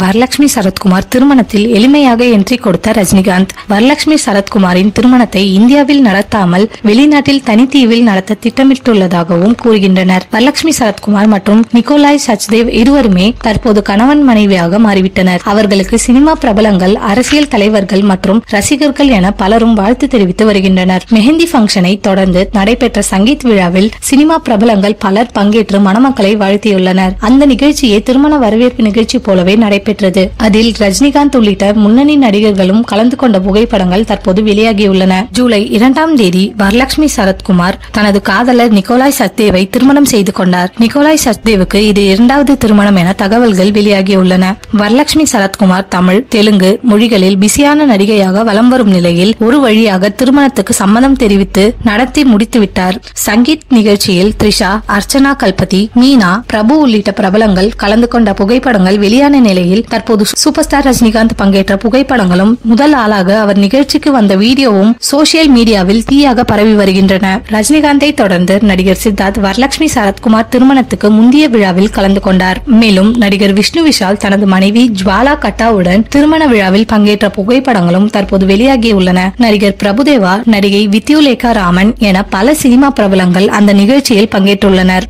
வரலட்சுமி சரத்குமார் திருமணத்தில் எளிமையாக என்ட்ரி கொடுத்த ரஜினிகாந்த். வரலட்சுமி சரத்குமாரின் திருமணத்தை இந்தியாவில் நடத்தாமல் வெளிநாட்டில் தனித்தீவில் நடத்த திட்டமிட்டுள்ளதாகவும் கூறுகின்றனர். வரலட்சுமி சரத்குமார் மற்றும் நிக்கோலாய் சச்தேவ் இருவருமே தற்போது கணவன் மனைவியாக மாறிவிட்டனர். அவர்களுக்கு சினிமா பிரபலங்கள், அரசியல் தலைவர்கள் மற்றும் ரசிகர்கள் என பலரும் வாழ்த்து தெரிவித்து வருகின்றனர். மெஹந்தி பங்கனை தொடர்ந்து நடைபெற்ற சங்கீத் விழாவில் சினிமா பிரபலங்கள் பலர் பங்கேற்று மணமக்களை வாழ்த்தியுள்ளனர். அந்த நிகழ்ச்சியை திருமண வரவேற்பு நிகழ்ச்சி போலவே நடைபெற்றது. அதில் ரஜினிகாந்த் உள்ளிட்ட முன்னணி நடிகர்களும் கலந்து கொண்ட புகைப்படங்கள் தற்போது வெளியாகியுள்ளன. ஜூலை 2ஆம் தேதி வரலட்சுமி சரத்குமார் தனது காதலர் நிக்கோலாய் சச்தேவை திருமணம் செய்து கொண்டார். நிக்கோலாய் சச்தேவுக்கு இது 2வது திருமணம் என தகவல்கள் வெளியாகியுள்ளன. வரலட்சுமி சரத்குமார் தமிழ், தெலுங்கு மொழிகளில் பிஸியான நடிகையாக வலம் வரும் நிலையில் ஒரு வழியாக திருமணத்துக்கு சம்மதம் தெரிவித்து நடத்தி முடித்துவிட்டார். சங்கீத் நிகழ்ச்சியில் த்ரிஷா, அர்ச்சனா கல்பதி, மீனா, பிரபு உள்ளிட்ட பிரபலங்கள் கலந்து கொண்ட புகைப்படங்கள் வெளியான நிலையில் தற்போது சூப்பர் ஸ்டார் ரஜினிகாந்த் பங்கேற்ற புகைப்படங்களும் முதல் ஆளாக அவர் நிகழ்ச்சிக்கு வந்த வீடியோவும் சோசியல் மீடியாவில் தீயாக பரவி வருகின்றன. ரஜினிகாந்தை தொடர்ந்து நடிகர் சித்தார்த் வரலட்சுமி சரத்குமார் திருமணத்துக்கு முந்தைய விழாவில் கலந்து கொண்டார். மேலும் நடிகர் விஷ்ணு விஷால் தனது மனைவி ஜுவாலா கட்டாவுடன் திருமண விழாவில் பங்கேற்ற புகைப்படங்களும் தற்போது வெளியாகியுள்ளன. நடிகர் பிரபுதேவா, நடிகை வித்யுலேகா ராமன் என பல சினிமா பிரபலங்கள் அந்த நிகழ்ச்சியில் பங்கேற்றுள்ளனர்.